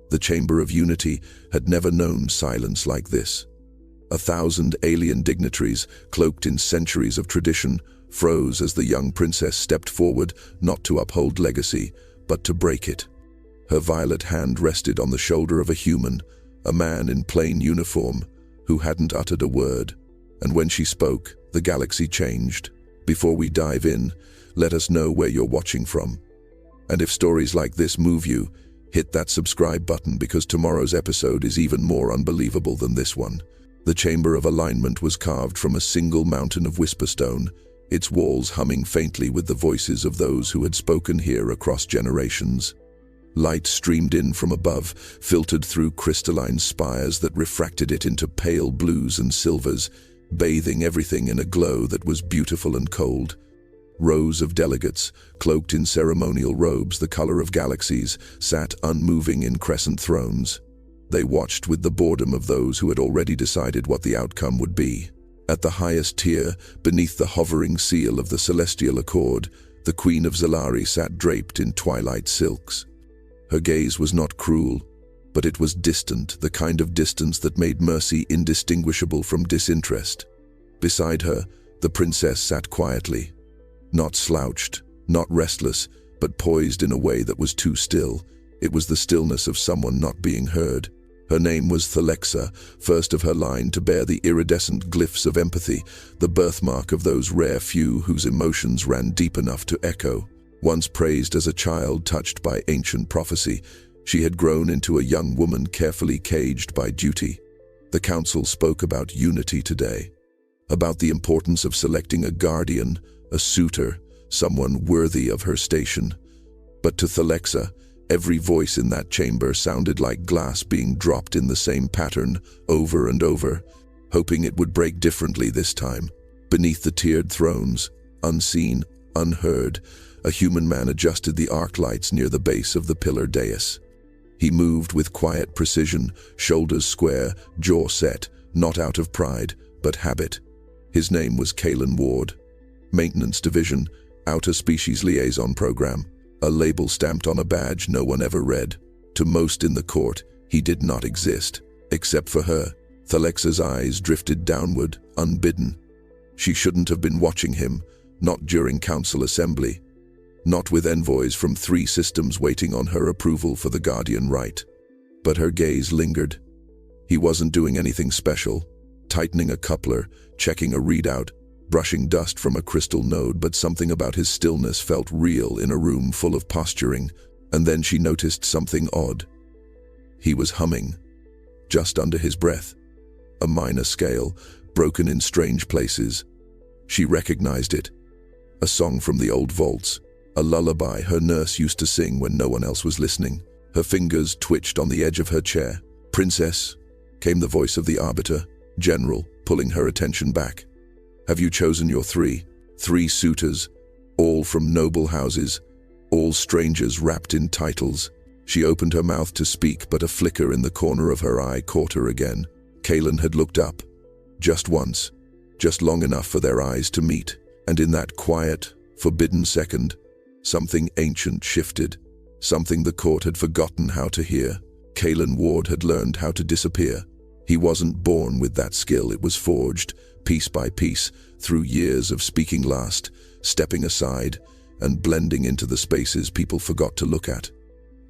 The Chamber of Unity had never known silence like this. 1,000 alien dignitaries, cloaked in centuries of tradition, froze as the young princess stepped forward, not to uphold legacy, but to break it. Her violet hand rested on the shoulder of a human, a man in plain uniform, who hadn't uttered a word. And when she spoke, the galaxy changed. Before we dive in, let us know where you're watching from. And if stories like this move you, hit that subscribe button, because tomorrow's episode is even more unbelievable than this one. The Chamber of Alignment was carved from a single mountain of Whisperstone, its walls humming faintly with the voices of those who had spoken here across generations. Light streamed in from above, filtered through crystalline spires that refracted it into pale blues and silvers, bathing everything in a glow that was beautiful and cold. Rows of delegates, cloaked in ceremonial robes the color of galaxies, sat unmoving in crescent thrones. They watched with the boredom of those who had already decided what the outcome would be. At the highest tier, beneath the hovering seal of the Celestial Accord, the Queen of Zalari sat draped in twilight silks. Her gaze was not cruel, but it was distant, the kind of distance that made mercy indistinguishable from disinterest. Beside her, the princess sat quietly. Not slouched, not restless, but poised in a way that was too still. It was the stillness of someone not being heard. Her name was Thalexa, first of her line to bear the iridescent glyphs of empathy, the birthmark of those rare few whose emotions ran deep enough to echo. Once praised as a child touched by ancient prophecy, she had grown into a young woman carefully caged by duty. The council spoke about unity today, about the importance of selecting a guardian, a suitor, someone worthy of her station. But to Thalexa, every voice in that chamber sounded like glass being dropped in the same pattern over and over, hoping it would break differently this time. Beneath the tiered thrones, unseen, unheard, a human man adjusted the arc lights near the base of the pillar dais. He moved with quiet precision, shoulders square, jaw set, not out of pride, but habit. His name was Kalen Ward. Maintenance Division, Outer Species Liaison Program, a label stamped on a badge no one ever read. To most in the court, he did not exist, except for her. Thalexa's eyes drifted downward, unbidden. She shouldn't have been watching him, not during council assembly, not with envoys from 3 systems waiting on her approval for the guardian right. But her gaze lingered. He wasn't doing anything special, tightening a coupler, checking a readout, brushing dust from a crystal node, but something about his stillness felt real in a room full of posturing. And then she noticed something odd. He was humming, just under his breath. A minor scale, broken in strange places. She recognized it. A song from the old vaults, a lullaby her nurse used to sing when no one else was listening. Her fingers twitched on the edge of her chair. "Princess," came the voice of the Arbiter, General, pulling her attention back. "Have you chosen your three suitors, all from noble houses, all strangers wrapped in titles?" She opened her mouth to speak, but a flicker in the corner of her eye caught her again. Kalen had looked up, just once, just long enough for their eyes to meet. And in that quiet, forbidden second, something ancient shifted, something the court had forgotten how to hear. Kalen Ward had learned how to disappear. He wasn't born with that skill, it was forged, piece by piece, through years of speaking last, stepping aside, and blending into the spaces people forgot to look at.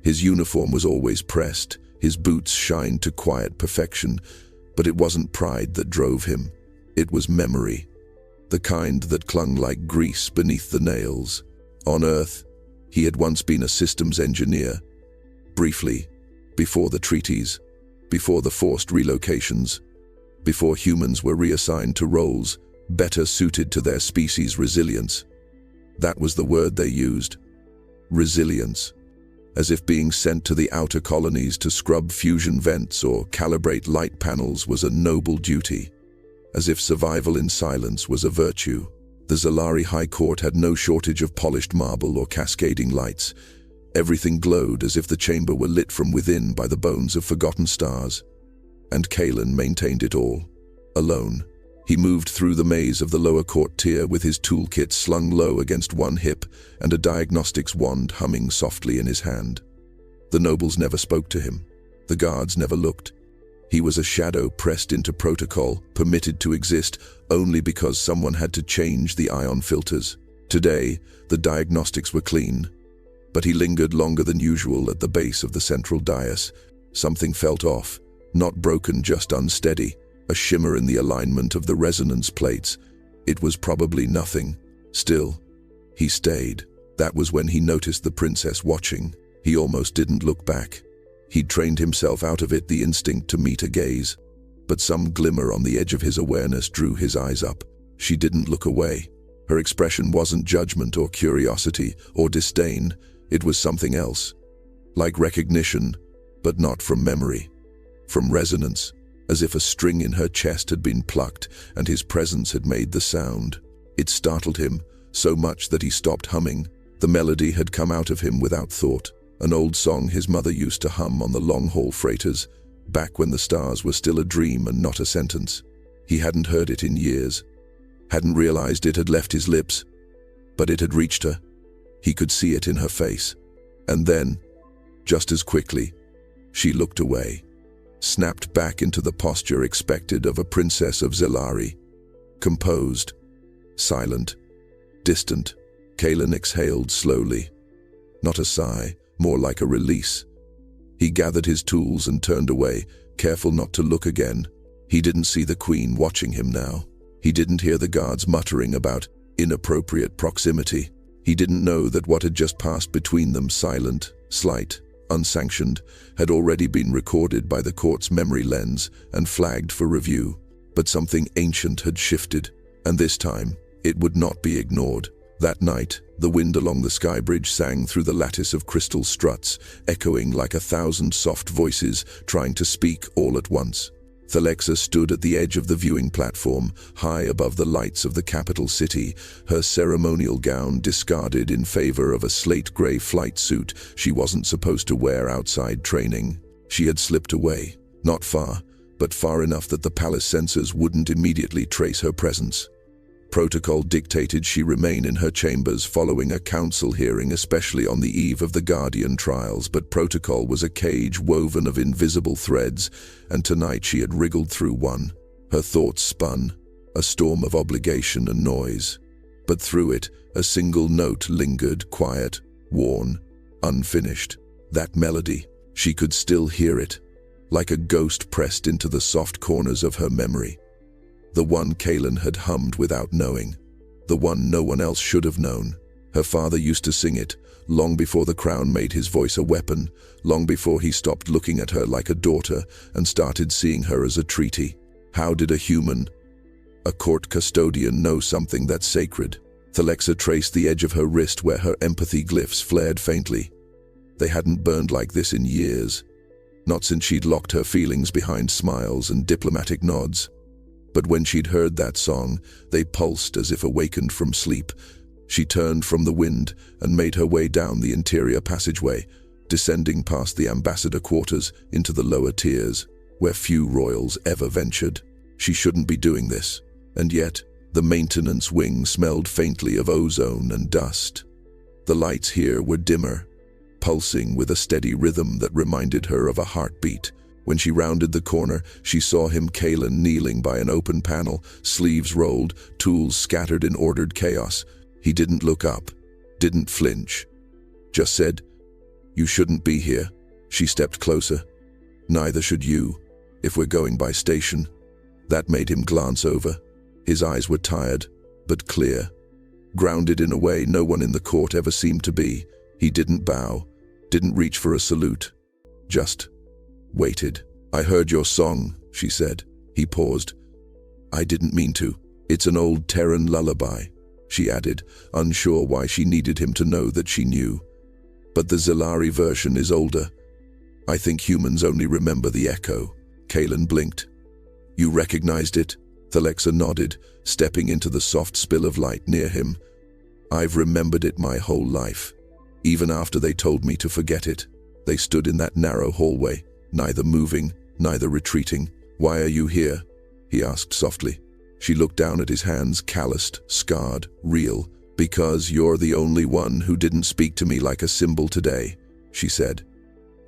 His uniform was always pressed, his boots shined to quiet perfection, but it wasn't pride that drove him. It was memory, the kind that clung like grease beneath the nails. On Earth, he had once been a systems engineer. Briefly, before the treaties, before the forced relocations, before humans were reassigned to roles better suited to their species' resilience. That was the word they used. Resilience. As if being sent to the outer colonies to scrub fusion vents or calibrate light panels was a noble duty. As if survival in silence was a virtue. The Zalari High Court had no shortage of polished marble or cascading lights. Everything glowed as if the chamber were lit from within by the bones of forgotten stars. And Kalen maintained it all, alone. He moved through the maze of the lower court tier with his toolkit slung low against one hip and a diagnostics wand humming softly in his hand. The nobles never spoke to him. The guards never looked. He was a shadow pressed into protocol, permitted to exist only because someone had to change the ion filters. Today, the diagnostics were clean, but he lingered longer than usual at the base of the central dais. Something felt off, not broken, just unsteady, a shimmer in the alignment of the resonance plates. It was probably nothing. Still, he stayed. That was when he noticed the princess watching. He almost didn't look back. He'd trained himself out of it, the instinct to meet a gaze. But some glimmer on the edge of his awareness drew his eyes up. She didn't look away. Her expression wasn't judgment or curiosity or disdain. It was something else. Like recognition, but not from memory. From resonance, as if a string in her chest had been plucked and his presence had made the sound. It startled him, so much that he stopped humming. The melody had come out of him without thought. An old song his mother used to hum on the long-haul freighters, back when the stars were still a dream and not a sentence. He hadn't heard it in years, hadn't realized it had left his lips, but it had reached her. He could see it in her face. And then, just as quickly, she looked away, snapped back into the posture expected of a princess of Zelari. Composed, silent, distant, Kalen exhaled slowly. Not a sigh, more like a release. He gathered his tools and turned away, careful not to look again. He didn't see the queen watching him now. He didn't hear the guards muttering about inappropriate proximity. He didn't know that what had just passed between them, silent, slight, unsanctioned, had already been recorded by the court's memory lens and flagged for review. But something ancient had shifted, and this time, it would not be ignored. That night, the wind along the sky bridge sang through the lattice of crystal struts, echoing like 1,000 soft voices trying to speak all at once. Thalexa stood at the edge of the viewing platform, high above the lights of the capital city, her ceremonial gown discarded in favor of a slate-gray flight suit she wasn't supposed to wear outside training. She had slipped away, not far, but far enough that the palace sensors wouldn't immediately trace her presence. Protocol dictated she remain in her chambers following a council hearing, especially on the eve of the Guardian trials, but protocol was a cage woven of invisible threads, and tonight she had wriggled through one. Her thoughts spun, a storm of obligation and noise. But through it, a single note lingered, quiet, worn, unfinished. That melody, she could still hear it, like a ghost pressed into the soft corners of her memory. The one Kalen had hummed without knowing. The one no one else should have known. Her father used to sing it, long before the crown made his voice a weapon, long before he stopped looking at her like a daughter and started seeing her as a treaty. How did a human, a court custodian, know something that sacred? Thalexa traced the edge of her wrist where her empathy glyphs flared faintly. They hadn't burned like this in years. Not since she'd locked her feelings behind smiles and diplomatic nods. But when she'd heard that song, they pulsed as if awakened from sleep. She turned from the wind and made her way down the interior passageway, descending past the ambassador quarters into the lower tiers, where few royals ever ventured. She shouldn't be doing this, and yet the maintenance wing smelled faintly of ozone and dust. The lights here were dimmer, pulsing with a steady rhythm that reminded her of a heartbeat. When she rounded the corner, she saw him, Kalen, kneeling by an open panel, sleeves rolled, tools scattered in ordered chaos. He didn't look up, didn't flinch. Just said, "You shouldn't be here." She stepped closer. "Neither should you, if we're going by station." That made him glance over. His eyes were tired, but clear. Grounded in a way no one in the court ever seemed to be. He didn't bow, didn't reach for a salute. Just waited. "I heard your song," she said. He paused. "I didn't mean to. It's an old Terran lullaby," she added, unsure why she needed him to know that she knew. "But the Zelari version is older. I think humans only remember the echo." Kalen blinked. "You recognized it?" Thalexa nodded, stepping into the soft spill of light near him. "I've remembered it my whole life. Even after they told me to forget it." They stood in that narrow hallway, neither moving, neither retreating. "Why are you here?" he asked softly. She looked down at his hands, calloused, scarred, real. "Because you're the only one who didn't speak to me like a symbol today," she said.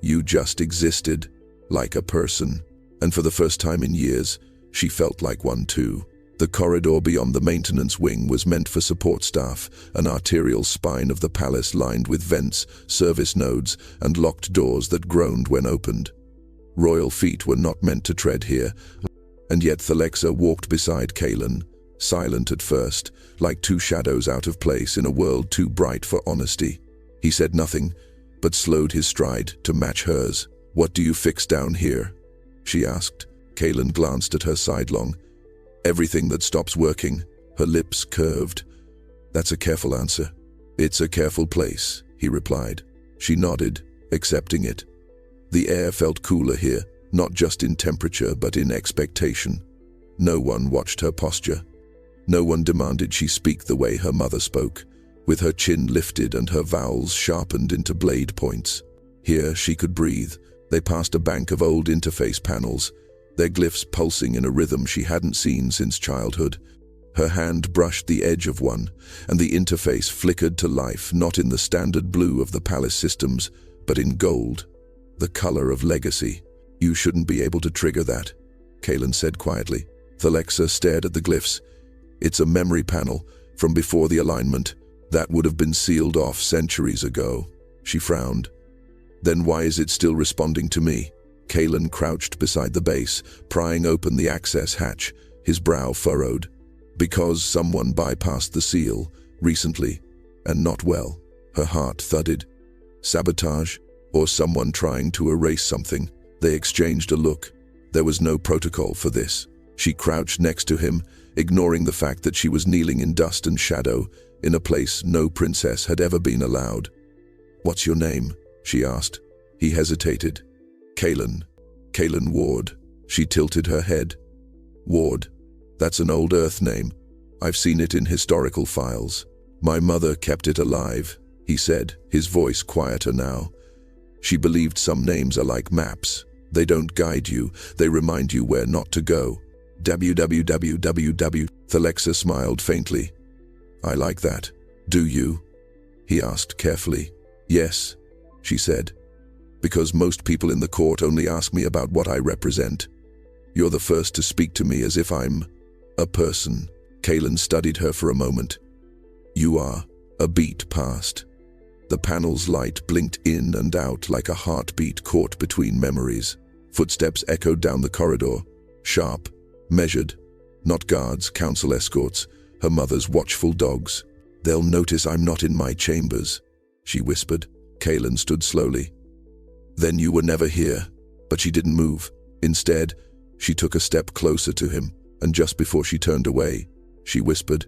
"You just existed." like a person. And for the first time in years, she felt like one too. The corridor beyond the maintenance wing was meant for support staff, an arterial spine of the palace lined with vents, service nodes, and locked doors that groaned when opened. Royal feet were not meant to tread here, and yet Thalexa walked beside Kaelin, silent at first, like two shadows out of place in a world too bright for honesty. He said nothing, but slowed his stride to match hers. "What do you fix down here?" she asked. Kaelin glanced at her sidelong. "Everything that stops working." Her lips curved. "That's a careful answer." "It's a careful place," he replied. She nodded, accepting it. The air felt cooler here, not just in temperature but in expectation. No one watched her posture. No one demanded she speak the way her mother spoke, with her chin lifted and her vowels sharpened into blade points. Here she could breathe. They passed a bank of old interface panels, their glyphs pulsing in a rhythm she hadn't seen since childhood. Her hand brushed the edge of one, and the interface flickered to life, not in the standard blue of the palace systems, but in gold, the color of legacy. "You shouldn't be able to trigger that," Kaelin said quietly. Thalexa stared at the glyphs. "It's a memory panel from before the alignment. That would have been sealed off centuries ago." She frowned. "Then why is it still responding to me?" Kaelin crouched beside the base, prying open the access hatch, his brow furrowed. "Because someone bypassed the seal, recently, and not well." Her heart thudded. Sabotage, or someone trying to erase something? They exchanged a look. There was no protocol for this. She crouched next to him, ignoring the fact that she was kneeling in dust and shadow, in a place no princess had ever been allowed. "What's your name?" she asked. He hesitated. "Kaelin. Kaelin Ward." She tilted her head. "Ward. That's an old Earth name. I've seen it in historical files. My mother kept it alive," he said, his voice quieter now. "She believed some names are like maps. They don't guide you, they remind you where not to go." "www." Thalexa smiled faintly. "I like that. Do you?" he asked carefully. "Yes," she said. "Because most people in the court only ask me about what I represent. You're the first to speak to me as if I'm a person." Kaelin studied her for a moment. "You are." A beat passed. The panel's light blinked in and out like a heartbeat caught between memories. Footsteps echoed down the corridor, sharp, measured. Not guards, council escorts, her mother's watchful dogs. "They'll notice I'm not in my chambers," she whispered. Kaelin stood slowly. "Then you were never here." But she didn't move. Instead, she took a step closer to him, and just before she turned away, she whispered,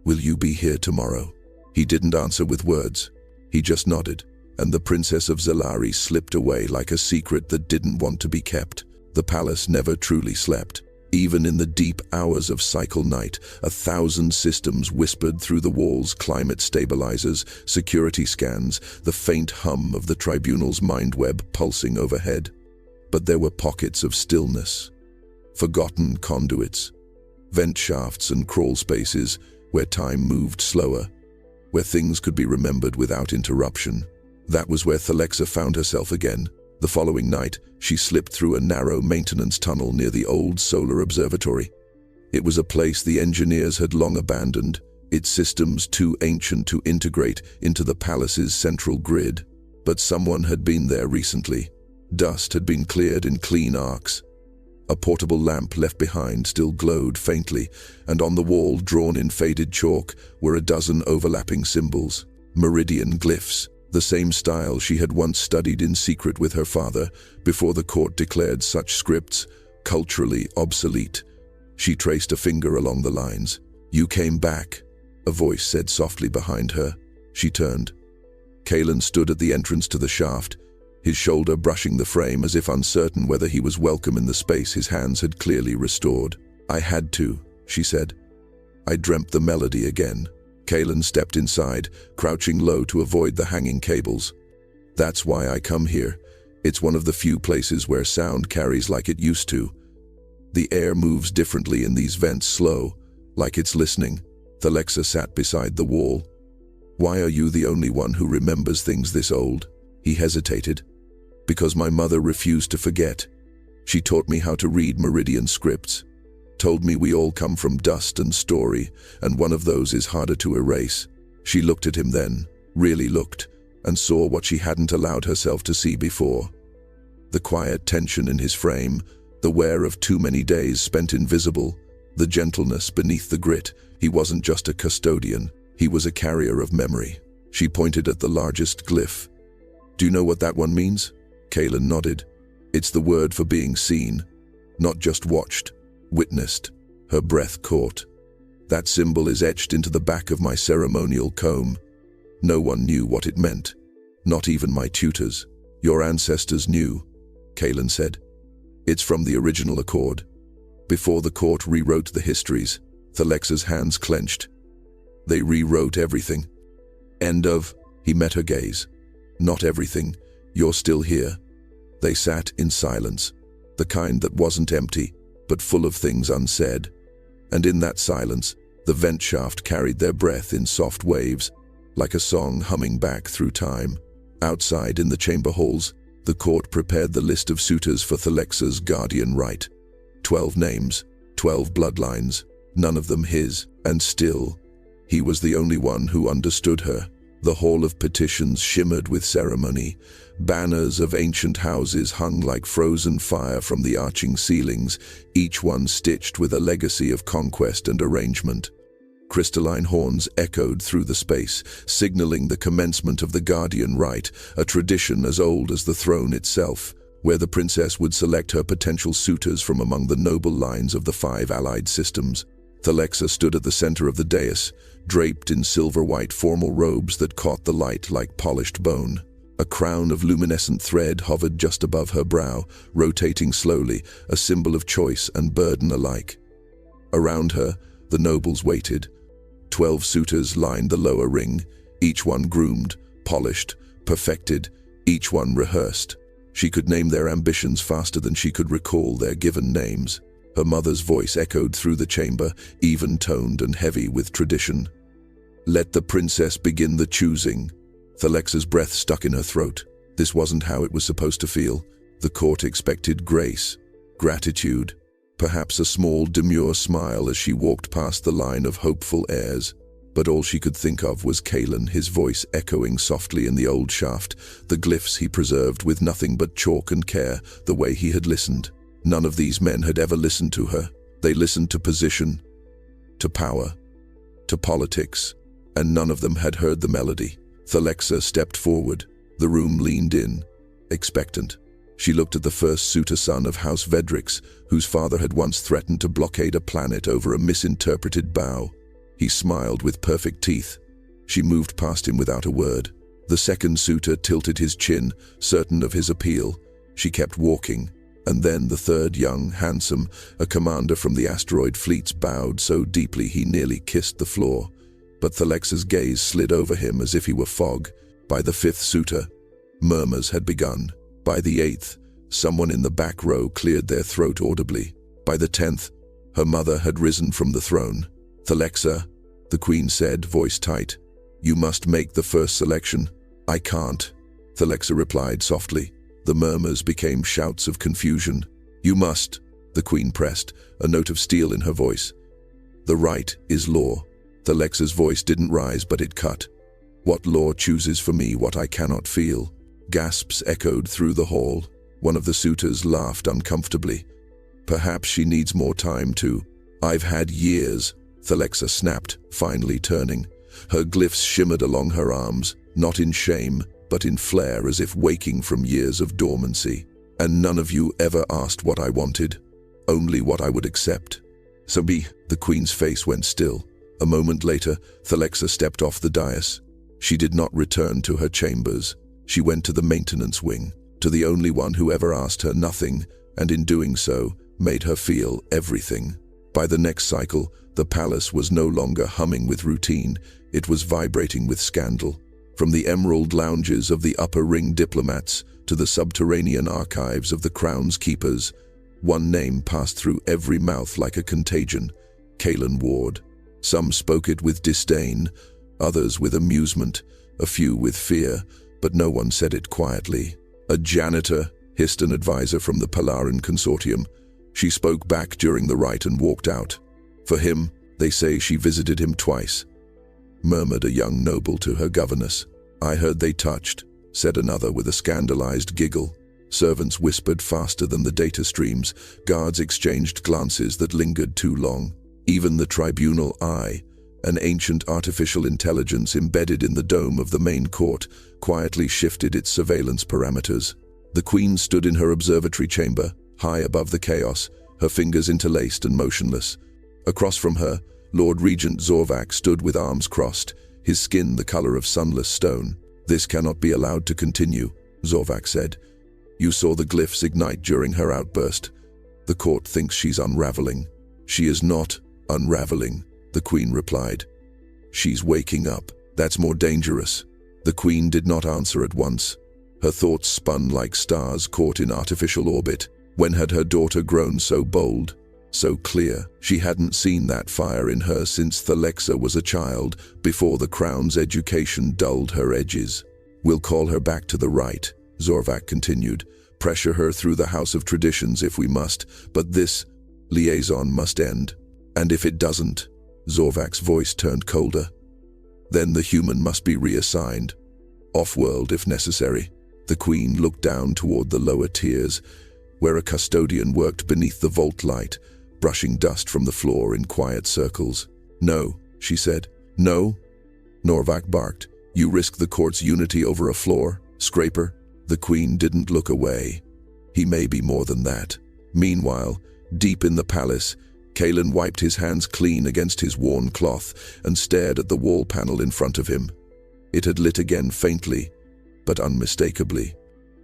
"Will you be here tomorrow?" He didn't answer with words. He just nodded, and the Princess of Zelari slipped away like a secret that didn't want to be kept. The palace never truly slept. Even in the deep hours of cycle night, 1,000 systems whispered through the walls, climate stabilizers, security scans, the faint hum of the tribunal's mindweb pulsing overhead. But there were pockets of stillness, forgotten conduits, vent shafts and crawl spaces where time moved slower, where things could be remembered without interruption. That was where Thalexa found herself again. The following night, she slipped through a narrow maintenance tunnel near the old solar observatory. It was a place the engineers had long abandoned, its systems too ancient to integrate into the palace's central grid. But someone had been there recently. Dust had been cleared in clean arcs. A portable lamp left behind still glowed faintly, and on the wall, drawn in faded chalk, were a dozen overlapping symbols, meridian glyphs, the same style she had once studied in secret with her father before the court declared such scripts culturally obsolete. She traced a finger along the lines. "You came back," a voice said softly behind her. She turned. Kaelin stood at the entrance to the shaft, his shoulder brushing the frame as if uncertain whether he was welcome in the space his hands had clearly restored. "I had to," she said. "I dreamt the melody again." Kaelin stepped inside, crouching low to avoid the hanging cables. "That's why I come here. It's one of the few places where sound carries like it used to. The air moves differently in these vents, slow, like it's listening." Thalexa sat beside the wall. "Why are you the only one who remembers things this old?" He hesitated. Because my mother refused to forget. She taught me how to read meridian scripts, told me we all come from dust and story, and one of those is harder to erase. She looked at him then, really looked, and saw what she hadn't allowed herself to see before. The quiet tension in his frame, the wear of too many days spent invisible, the gentleness beneath the grit. He wasn't just a custodian, he was a carrier of memory. She pointed at the largest glyph. Do you know what that one means? Kaelin nodded. It's the word for being seen, not just watched, witnessed. Her breath caught. That symbol is etched into the back of my ceremonial comb. No one knew what it meant, not even my tutors. Your ancestors knew, Kaelin said. It's from the original accord. Before the court rewrote the histories, Thalexa's hands clenched. They rewrote everything. End of. He met her gaze. Not everything. You're still here. They sat in silence, the kind that wasn't empty, but full of things unsaid. And in that silence, the vent shaft carried their breath in soft waves, like a song humming back through time. Outside in the chamber halls, the court prepared the list of suitors for Thalexa's guardian right. 12 names, 12 bloodlines, none of them his, and still, he was the only one who understood her. The hall of petitions shimmered with ceremony. Banners of ancient houses hung like frozen fire from the arching ceilings, each one stitched with a legacy of conquest and arrangement. Crystalline horns echoed through the space, signaling the commencement of the guardian rite, a tradition as old as the throne itself, where the princess would select her potential suitors from among the noble lines of the 5 allied systems. Thalexa stood at the center of the dais, draped in silver-white formal robes that caught the light like polished bone. A crown of luminescent thread hovered just above her brow, rotating slowly, a symbol of choice and burden alike. Around her, the nobles waited. 12 suitors lined the lower ring, each one groomed, polished, perfected, each one rehearsed. She could name their ambitions faster than she could recall their given names. Her mother's voice echoed through the chamber, even-toned and heavy with tradition. Let the princess begin the choosing. Thalexa's breath stuck in her throat. This wasn't how it was supposed to feel. The court expected grace, gratitude, perhaps a small demure smile as she walked past the line of hopeful heirs. But all she could think of was Kaelin, his voice echoing softly in the old shaft, the glyphs he preserved with nothing but chalk and care, the way he had listened. None of these men had ever listened to her. They listened to position, to power, to politics, and none of them had heard the melody. Thalexa stepped forward. The room leaned in, expectant. She looked at the first suitor son of House Vedrix, whose father had once threatened to blockade a planet over a misinterpreted bow. He smiled with perfect teeth. She moved past him without a word. The second suitor tilted his chin, certain of his appeal. She kept walking. And then the third, young, handsome, a commander from the asteroid fleets, bowed so deeply he nearly kissed the floor. But Thalexa's gaze slid over him as if he were fog. By the 5th suitor, murmurs had begun. By the 8th, someone in the back row cleared their throat audibly. By the 10th, her mother had risen from the throne. Thalexa, the queen said, voice tight, you must make the first selection. I can't, Thalexa replied softly. The murmurs became shouts of confusion. You must, the queen pressed, a note of steel in her voice. The right is law. Thalexa's voice didn't rise, but it cut. What law chooses for me what I cannot feel? Gasps echoed through the hall. One of the suitors laughed uncomfortably. Perhaps she needs more time to. I've had years, Thalexa snapped, finally turning. Her glyphs shimmered along her arms, not in shame, but in flair, as if waking from years of dormancy. And none of you ever asked what I wanted, only what I would accept. So the queen's face went still. A moment later, Thalexa stepped off the dais. She did not return to her chambers. She went to the maintenance wing, to the only one who ever asked her nothing, and in doing so, made her feel everything. By the next cycle, the palace was no longer humming with routine, it was vibrating with scandal. From the emerald lounges of the upper ring diplomats to the subterranean archives of the crown's keepers, one name passed through every mouth like a contagion: Kaelin Ward. Some spoke it with disdain, others with amusement, a few with fear, but no one said it quietly. A janitor, hissed an advisor from the Polaran Consortium. She spoke back during the rite and walked out. For him, they say she visited him twice, murmured a young noble to her governess. I heard they touched, said another with a scandalized giggle. Servants whispered faster than the data streams. Guards exchanged glances that lingered too long. Even the tribunal eye, an ancient artificial intelligence embedded in the dome of the main court, quietly shifted its surveillance parameters. The queen stood in her observatory chamber, high above the chaos, her fingers interlaced and motionless. Across from her, Lord Regent Zorvac stood with arms crossed, his skin the color of sunless stone. This cannot be allowed to continue, Zorvac said. You saw the glyphs ignite during her outburst. The court thinks she's unraveling. She is not unraveling, the queen replied. She's waking up. That's more dangerous. The queen did not answer at once. Her thoughts spun like stars caught in artificial orbit. When had her daughter grown so bold, so clear? She hadn't seen that fire in her since Thalexa was a child, before the crown's education dulled her edges. We'll call her back to the right, Zorvac continued. Pressure her through the House of Traditions if we must, but this liaison must end. And if it doesn't, Zorvac's voice turned colder, then the human must be reassigned. Off-world if necessary. The queen looked down toward the lower tiers, where a custodian worked beneath the vault light, brushing dust from the floor in quiet circles. No, she said. No? Norvac barked. You risk the court's unity over a floor, scraper? The queen didn't look away. He may be more than that. Meanwhile, deep in the palace, Kalen wiped his hands clean against his worn cloth and stared at the wall panel in front of him. It had lit again faintly, but unmistakably.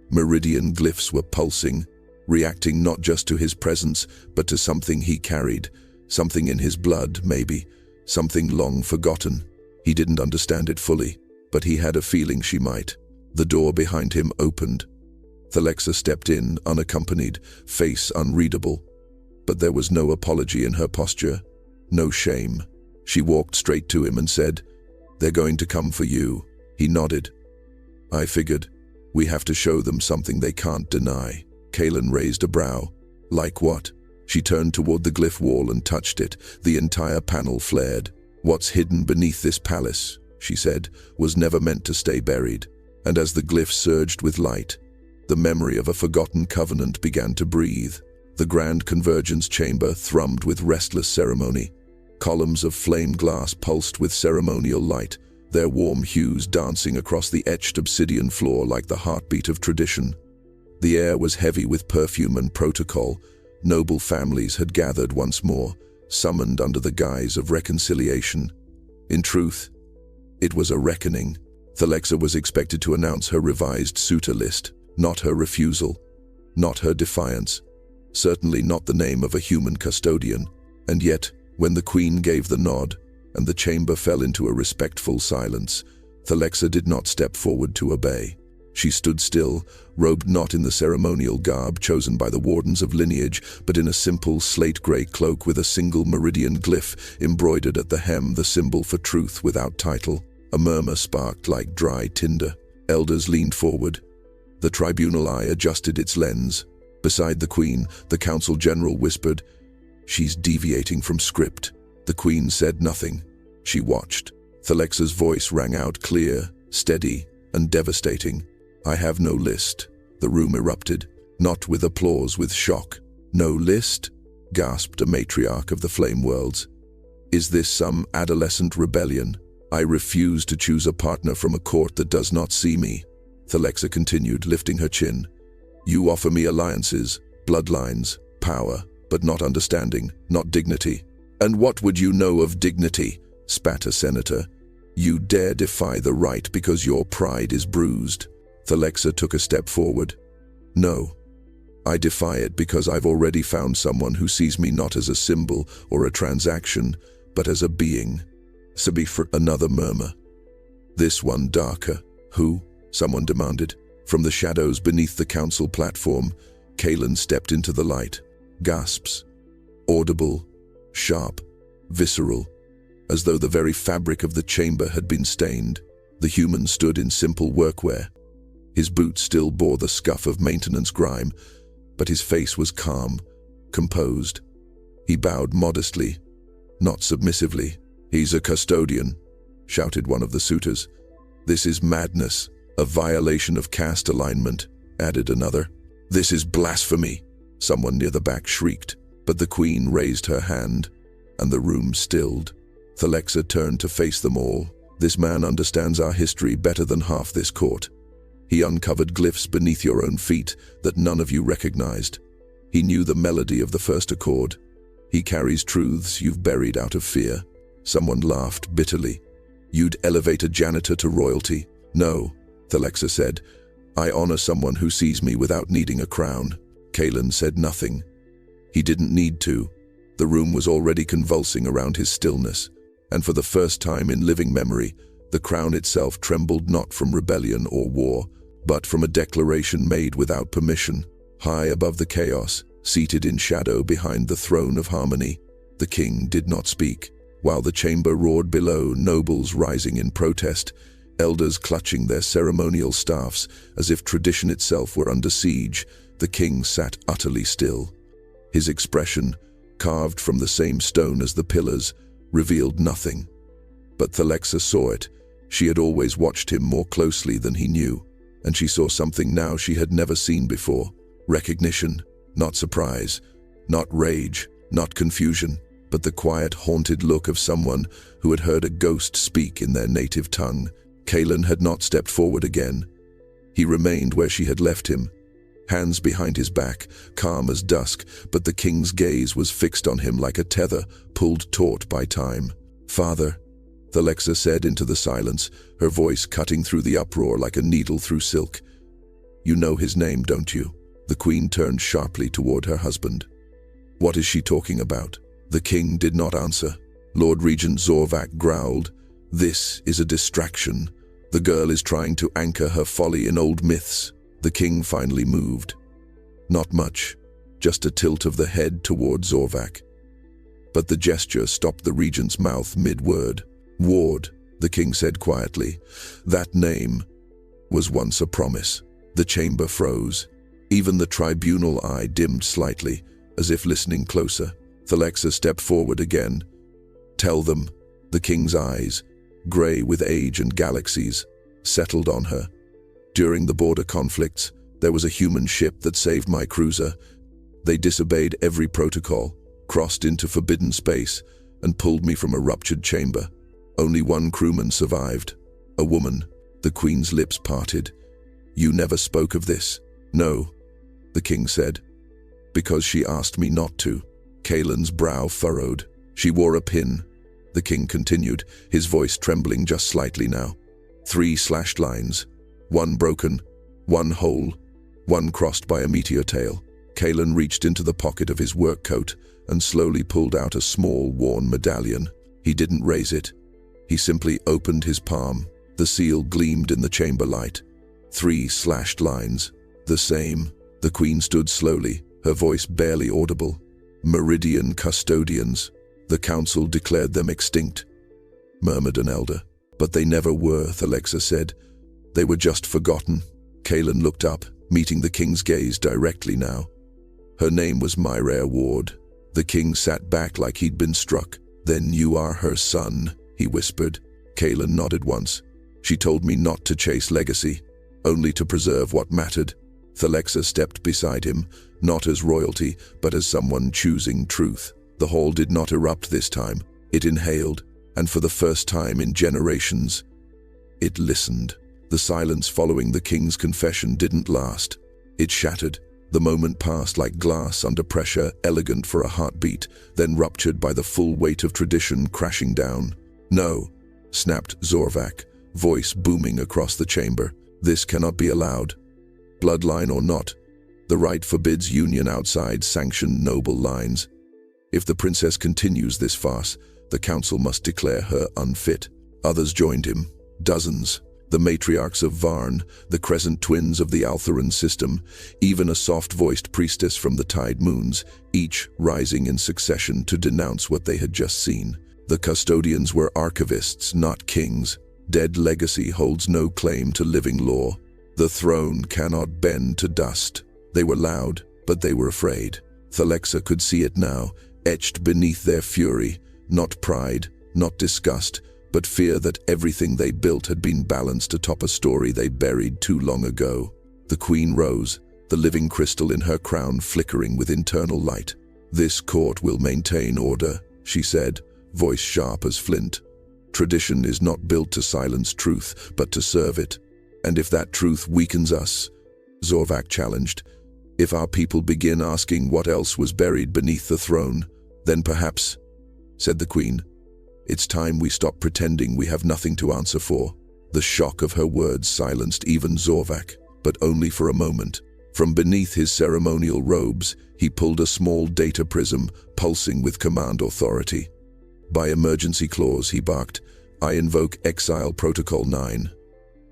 Meridian glyphs were pulsing, reacting not just to his presence, but to something he carried, something in his blood, maybe, something long forgotten. He didn't understand it fully, but he had a feeling she might. The door behind him opened. Thalexa stepped in, unaccompanied, face unreadable. But there was no apology in her posture, no shame. She walked straight to him and said, "They're going to come for you." He nodded. "I figured. We have to show them something they can't deny." Kalen raised a brow. "Like what?" She turned toward the glyph wall and touched it. The entire panel flared. "What's hidden beneath this palace," she said, "was never meant to stay buried." And as the glyph surged with light, the memory of a forgotten covenant began to breathe. The grand convergence chamber thrummed with restless ceremony. Columns of flame glass pulsed with ceremonial light, their warm hues dancing across the etched obsidian floor like the heartbeat of tradition. The air was heavy with perfume and protocol. Noble families had gathered once more, summoned under the guise of reconciliation. In truth, it was a reckoning. Thalexa was expected to announce her revised suitor list, not her refusal, not her defiance, certainly not the name of a human custodian. And yet, when the queen gave the nod, and the chamber fell into a respectful silence, Thalexa did not step forward to obey. She stood still, robed not in the ceremonial garb chosen by the wardens of lineage, but in a simple slate-gray cloak with a single meridian glyph embroidered at the hem, the symbol for truth without title. A murmur sparked like dry tinder. Elders leaned forward. The tribunal eye adjusted its lens. Beside the queen, the council general whispered, "She's deviating from script." The queen said nothing. She watched. Thalexa's voice rang out clear, steady, and devastating. "I have no list." The room erupted, not with applause, with shock. "No list?" gasped a matriarch of the Flame Worlds. "Is this some adolescent rebellion? I refuse to choose a partner from a court that does not see me." Thalexa continued, lifting her chin. "You offer me alliances, bloodlines, power, but not understanding, not dignity." "And what would you know of dignity?" spat a senator. "You dare defy the right because your pride is bruised." Thalexa took a step forward. "No, I defy it because I've already found someone who sees me not as a symbol or a transaction, but as a being." For another murmur. "This one darker." "Who?" someone demanded. From the shadows beneath the council platform, Kalen stepped into the light. Gasps. Audible, sharp, visceral, as though the very fabric of the chamber had been stained. The human stood in simple workwear. His boots still bore the scuff of maintenance grime, but his face was calm, composed. He bowed modestly, not submissively. "He's a custodian," shouted one of the suitors. "This is madness, a violation of caste alignment," added another. "This is blasphemy," someone near the back shrieked, but the queen raised her hand, and the room stilled. Thalexa turned to face them all. "This man understands our history better than half this court. He uncovered glyphs beneath your own feet that none of you recognized. He knew the melody of the first accord. He carries truths you've buried out of fear." Someone laughed bitterly. "You'd elevate a janitor to royalty?" "No," Thalexa said. "I honor someone who sees me without needing a crown." Kalen said nothing. He didn't need to. The room was already convulsing around his stillness, and for the first time in living memory, the crown itself trembled not from rebellion or war, but from a declaration made without permission. High above the chaos, seated in shadow behind the throne of harmony, the king did not speak. While the chamber roared below, nobles rising in protest, elders clutching their ceremonial staffs as if tradition itself were under siege, the king sat utterly still. His expression, carved from the same stone as the pillars, revealed nothing. But Thalexa saw it. She had always watched him more closely than he knew, and she saw something now she had never seen before. Recognition, not surprise, not rage, not confusion, but the quiet, haunted look of someone who had heard a ghost speak in their native tongue. Kalen had not stepped forward again. He remained where she had left him, hands behind his back, calm as dusk, but the king's gaze was fixed on him like a tether pulled taut by time. "Father," Thalexa said into the silence, her voice cutting through the uproar like a needle through silk. "You know his name, don't you?" The queen turned sharply toward her husband. "What is she talking about?" The king did not answer. Lord Regent Zorvac growled, "This is a distraction. The girl is trying to anchor her folly in old myths." The king finally moved. Not much, just a tilt of the head toward Zorvac. But the gesture stopped the regent's mouth mid-word. "Ward," the king said quietly. "That name was once a promise." The chamber froze. Even the tribunal eye dimmed slightly, as if listening closer. Thalexa stepped forward again. "Tell them." The king's eyes, gray with age and galaxies, settled on her. "During the border conflicts, there was a human ship that saved my cruiser. They disobeyed every protocol, crossed into forbidden space, and pulled me from a ruptured chamber. Only one crewman survived. A woman." The queen's lips parted. "You never spoke of this." "No," the king said. "Because she asked me not to." Kalen's brow furrowed. "She wore a pin," the king continued, his voice trembling just slightly now. 3 slashed lines. One broken, one whole, one crossed by a meteor tail. Kalen reached into the pocket of his work coat and slowly pulled out a small, worn medallion. He didn't raise it. He simply opened his palm. The seal gleamed in the chamber light. 3 slashed lines. The same. The queen stood slowly, her voice barely audible. "Meridian custodians. The council declared them extinct," murmured an elder. "But they never were," Thalexa said. "They were just forgotten." Kalen looked up, meeting the king's gaze directly now. Her name was Myra Ward. The king sat back like he'd been struck. "Then you are her son," he whispered. Kalen nodded once. "She told me not to chase legacy, only to preserve what mattered." Thalexa stepped beside him, not as royalty, but as someone choosing truth. The hall did not erupt this time. It inhaled, and for the first time in generations, it listened. The silence following the king's confession didn't last. It shattered. The moment passed like glass under pressure, elegant for a heartbeat, then ruptured by the full weight of tradition crashing down. "No," snapped Zorvac, voice booming across the chamber. "This cannot be allowed. Bloodline or not, the right forbids union outside sanctioned noble lines. If the princess continues this farce, the council must declare her unfit." Others joined him, dozens. The matriarchs of Varn, the crescent twins of the Altheran system, even a soft-voiced priestess from the Tide Moons, each rising in succession to denounce what they had just seen. The custodians were archivists, not kings. Dead legacy holds no claim to living lore. The throne cannot bend to dust. They were loud, but they were afraid. Thalexa could see it now, etched beneath their fury, not pride, not disgust, but fear that everything they built had been balanced atop a story they buried too long ago. The queen rose, the living crystal in her crown flickering with internal light. "This court will maintain order," she said, voice sharp as flint. "Tradition is not built to silence truth, but to serve it. And if that truth weakens us," Zorvak challenged, "if our people begin asking what else was buried beneath the throne, then perhaps," said the queen, "it's time we stop pretending we have nothing to answer for." The shock of her words silenced even Zorvak, but only for a moment. From beneath his ceremonial robes, he pulled a small data prism, pulsing with command authority. By emergency clause, he barked, "I invoke Exile Protocol 9.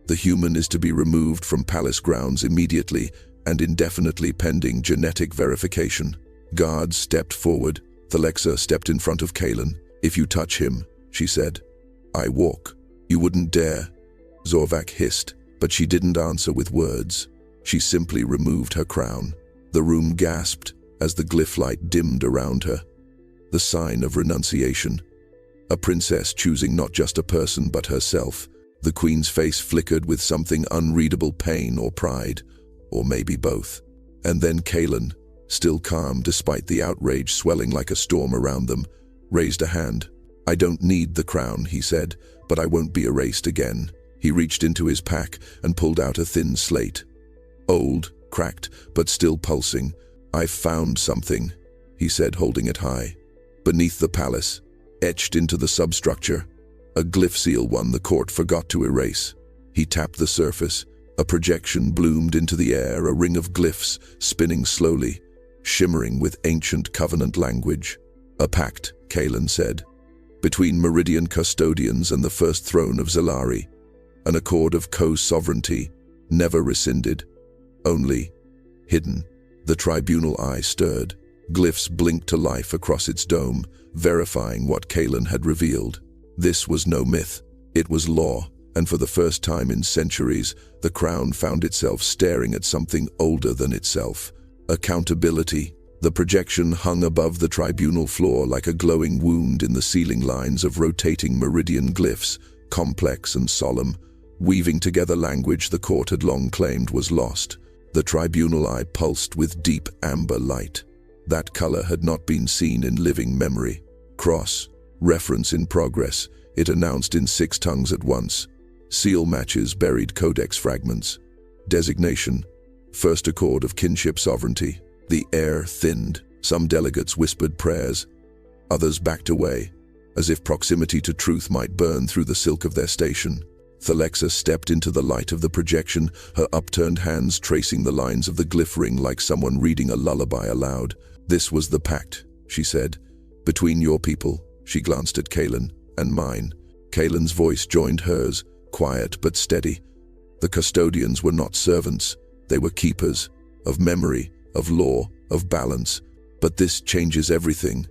The human is to be removed from palace grounds immediately and indefinitely pending genetic verification." Guards stepped forward. Thalexa stepped in front of Kalen. "If you touch him," she said, "I walk." "You wouldn't dare," Zorvak hissed, but she didn't answer with words. She simply removed her crown. The room gasped as the glyph light dimmed around her. The sign of renunciation. A princess choosing not just a person but herself. The queen's face flickered with something unreadable pain or pride, or maybe both. And then Kalen, still calm despite the outrage swelling like a storm around them, raised a hand. "I don't need the crown," he said, "but I won't be erased again." He reached into his pack and pulled out a thin slate. Old, cracked, but still pulsing. "I've found something," he said, holding it high. Beneath the palace, etched into the substructure, a glyph seal one the court forgot to erase. He tapped the surface. A projection bloomed into the air, a ring of glyphs spinning slowly, shimmering with ancient covenant language. "A pact," Kalen said, "between Meridian custodians and the first throne of Zelari. An accord of co-sovereignty, never rescinded, only hidden." The tribunal eye stirred. Glyphs blinked to life across its dome, verifying what Kalen had revealed. This was no myth. It was law, and for the first time in centuries, the crown found itself staring at something older than itself. Accountability. The projection hung above the tribunal floor like a glowing wound in the ceiling lines of rotating meridian glyphs, complex and solemn, weaving together language the court had long claimed was lost. The tribunal eye pulsed with deep amber light. That color had not been seen in living memory. "Cross. Reference in progress," it announced in 6 tongues at once. Seal matches buried codex fragments. Designation. First accord of kinship sovereignty. The air thinned. Some delegates whispered prayers. Others backed away, as if proximity to truth might burn through the silk of their station. Thalexa stepped into the light of the projection, her upturned hands tracing the lines of the glyph ring like someone reading a lullaby aloud. "This was the pact," she said. "Between your people," she glanced at Kalen, "and mine." Kalen's voice joined hers, quiet but steady. The custodians were not servants. They were keepers, of memory, of law, of balance. "But this changes everything,"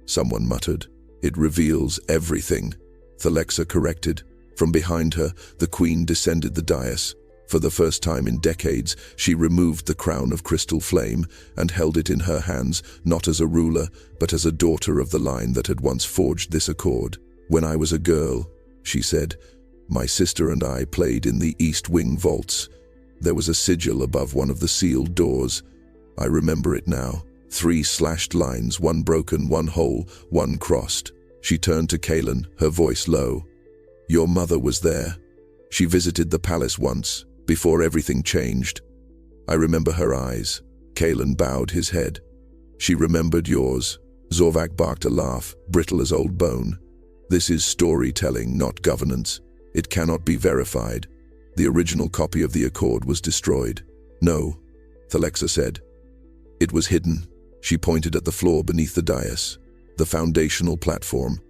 someone muttered. "It reveals everything," Thalexa corrected. From behind her, the queen descended the dais. For the first time in decades, she removed the crown of crystal flame and held it in her hands, not as a ruler, but as a daughter of the line that had once forged this accord. "When I was a girl," she said, "my sister and I played in the East Wing vaults. There was a sigil above one of the sealed doors. I remember it now. 3 slashed lines, one broken, one whole, one crossed." She turned to Kalen, her voice low. "Your mother was there. She visited the palace once, before everything changed. I remember her eyes." Kalen bowed his head. "She remembered yours." Zorvak barked a laugh, brittle as old bone. "This is storytelling, not governance. It cannot be verified. The original copy of the accord was destroyed." "No," Thalexa said. "It was hidden." She pointed at the floor beneath the dais. "The foundational platform.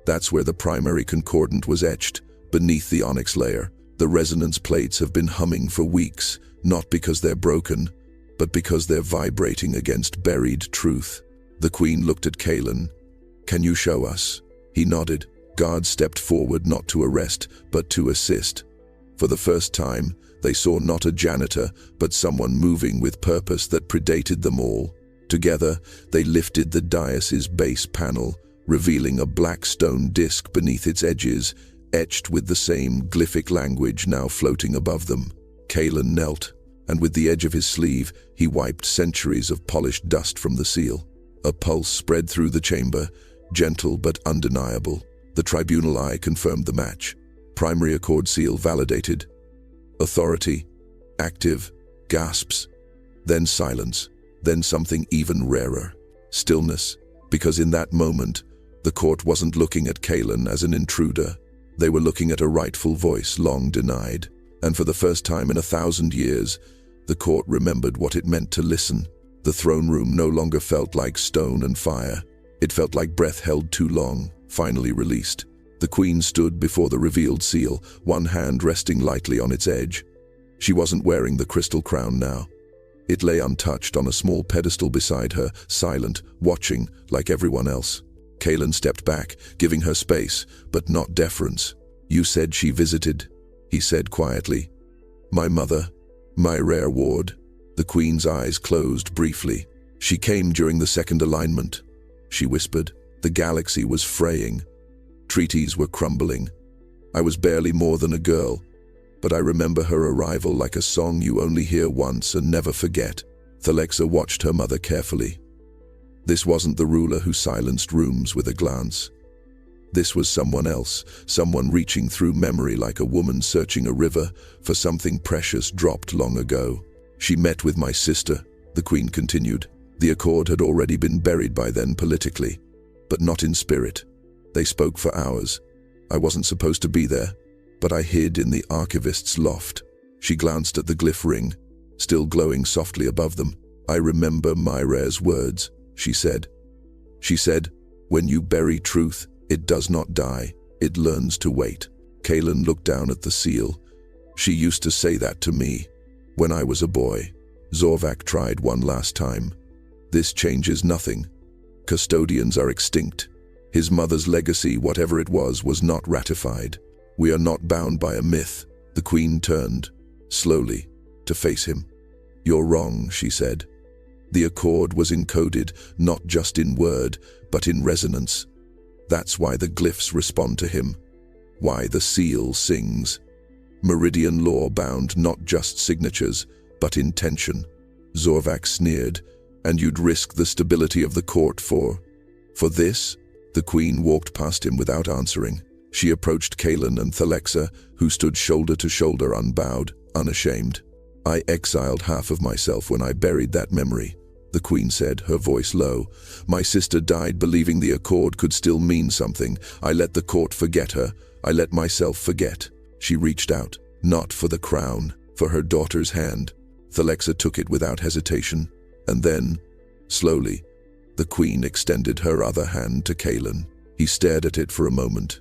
That's where the primary concordant was etched, beneath the onyx layer. The resonance plates have been humming for weeks, not because they're broken, but because they're vibrating against buried truth." The queen looked at Kalen. "Can you show us?" He nodded. Guards stepped forward not to arrest, but to assist. For the first time, They saw not a janitor, but someone moving with purpose that predated them all. Together, they lifted the dais' base panel, revealing a black stone disc beneath its edges, etched with the same glyphic language now floating above them. Kalen knelt, and with the edge of his sleeve, he wiped centuries of polished dust from the seal. A pulse spread through the chamber, gentle but undeniable. The tribunal eye confirmed the match. Primary Accord seal validated. Authority, active, gasps. Then silence, then something even rarer. Stillness, because in that moment, the court wasn't looking at Kalen as an intruder. They were looking at a rightful voice long denied. And for the first time in 1,000 years, the court remembered what it meant to listen. The throne room no longer felt like stone and fire. It felt like breath held too long, finally released. The queen stood before the revealed seal, one hand resting lightly on its edge. She wasn't wearing the crystal crown now. It lay untouched on a small pedestal beside her, silent, watching, like everyone else. Kalen stepped back, giving her space, but not deference. "You said she visited," he said quietly. "My mother, my rare ward." The queen's eyes closed briefly. "She came during the second alignment," she whispered. "The galaxy was fraying. Treaties were crumbling. I was barely more than a girl, but I remember her arrival like a song you only hear once and never forget." Thalexa watched her mother carefully. This wasn't the ruler who silenced rooms with a glance. This was someone else, someone reaching through memory like a woman searching a river for something precious dropped long ago. "She met with my sister," the queen continued. "The accord had already been buried by then politically, but not in spirit. They spoke for hours. I wasn't supposed to be there, but I hid in the archivist's loft." She glanced at the glyph ring, still glowing softly above them. "I remember Myra's words," she said. She said, "When you bury truth, it does not die, it learns to wait." Kalen looked down at the seal. "She used to say that to me when I was a boy." Zorvac tried one last time. "This changes nothing. Custodians are extinct. His mother's legacy, whatever it was not ratified. We are not bound by a myth." The queen turned, slowly, to face him. "You're wrong," she said. "The accord was encoded not just in word, but in resonance. That's why the glyphs respond to him, why the seal sings. Meridian law bound not just signatures, but intention." Zorvac sneered. "And you'd risk the stability of the court for this?" The queen walked past him without answering. She approached Kalen and Thalexa, who stood shoulder to shoulder, unbowed, unashamed. "I exiled half of myself when I buried that memory," the queen said, her voice low. "My sister died believing the accord could still mean something. I let the court forget her. I let myself forget." She reached out, not for the crown, for her daughter's hand. Thalexa took it without hesitation, and then, slowly, the queen extended her other hand to Kalen. He stared at it for a moment,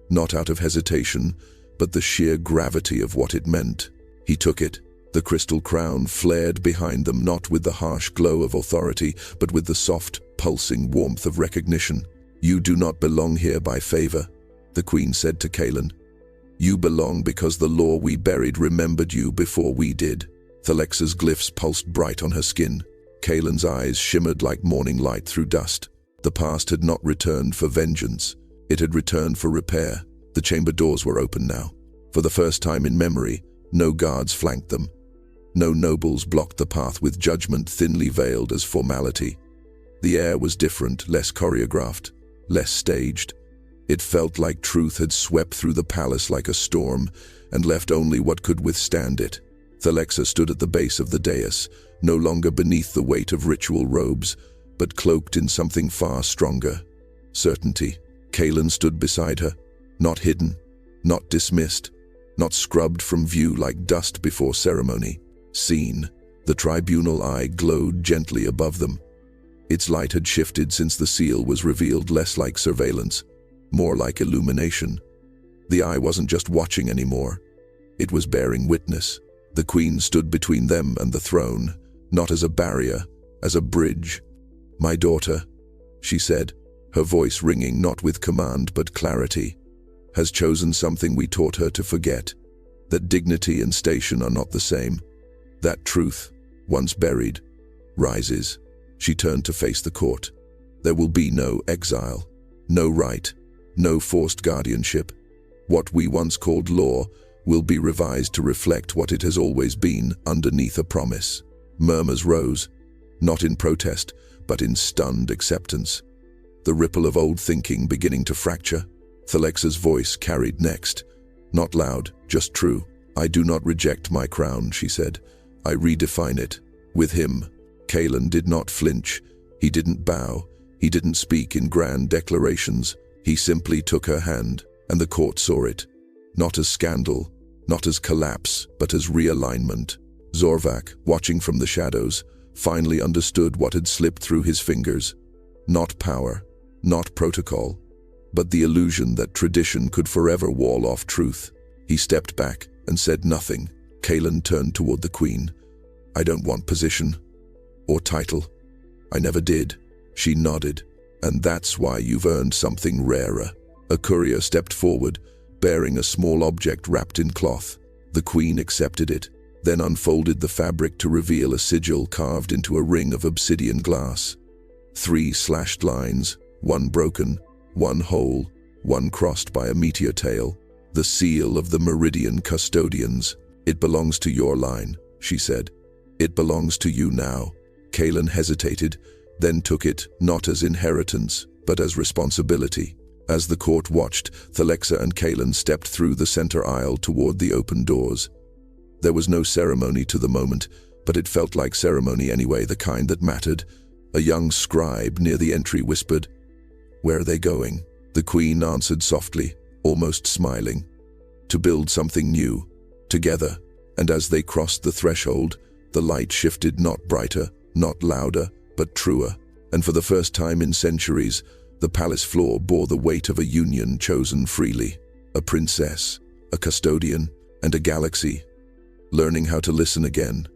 not out of hesitation, but the sheer gravity of what it meant. He took it. The crystal crown flared behind them, not with the harsh glow of authority, but with the soft, pulsing warmth of recognition. "You do not belong here by favor," the queen said to Kalen. "You belong because the law we buried remembered you before we did." Thalexa's glyphs pulsed bright on her skin. Kalen's eyes shimmered like morning light through dust. The past had not returned for vengeance. It had returned for repair. The chamber doors were open now. For the first time in memory, no guards flanked them. No nobles blocked the path with judgment thinly veiled as formality. The air was different, less choreographed, less staged. It felt like truth had swept through the palace like a storm and left only what could withstand it. Thalexa stood at the base of the dais, no longer beneath the weight of ritual robes, but cloaked in something far stronger. Certainty. Kalen stood beside her, not hidden, not dismissed, not scrubbed from view like dust before ceremony. Seen. The tribunal eye glowed gently above them. Its light had shifted since the seal was revealed, less like surveillance, more like illumination. The eye wasn't just watching anymore. It was bearing witness. The queen stood between them and the throne, not as a barrier, as a bridge. "My daughter," she said, her voice ringing not with command but clarity, "has chosen something we taught her to forget. that dignity and station are not the same. That truth, once buried, rises. She turned to face the court. There will be no exile, no right, no forced guardianship. What we once called law will be revised to reflect what it has always been underneath a promise. Murmurs rose, not in protest, but in stunned acceptance. The ripple of old thinking beginning to fracture. Thalexa's voice carried next. Not loud, just true. I do not reject my crown, she said. I redefine it. With him, Kaelan did not flinch. He didn't bow. He didn't speak in grand declarations. He simply took her hand, and the court saw it. Not as scandal, not as collapse, but as realignment. Zorvak, watching from the shadows, finally understood what had slipped through his fingers. Not power, not protocol, but the illusion that tradition could forever wall off truth. He stepped back and said nothing. Kaelan turned toward the queen. I don't want position or title. I never did. She nodded. And that's why you've earned something rarer. A courier stepped forward, bearing a small object wrapped in cloth. The queen accepted it, then unfolded the fabric to reveal a sigil carved into a ring of obsidian glass. 3 slashed lines, one broken, one whole, one crossed by a meteor tail. The seal of the Meridian Custodians. It belongs to your line, she said. It belongs to you now. Kaelan hesitated, then took it not as inheritance, but as responsibility. As the court watched, Thalexa and Kaelan stepped through the center aisle toward the open doors. There was no ceremony to the moment, but it felt like ceremony anyway, the kind that mattered. A young scribe near the entry whispered, "Where are they going?" The queen answered softly, almost smiling. To build something new, together. And as they crossed the threshold, the light shifted, not brighter, not louder, but truer. And for the first time in centuries, the palace floor bore the weight of a union chosen freely. A princess, a custodian, and a galaxy. Learning how to listen again.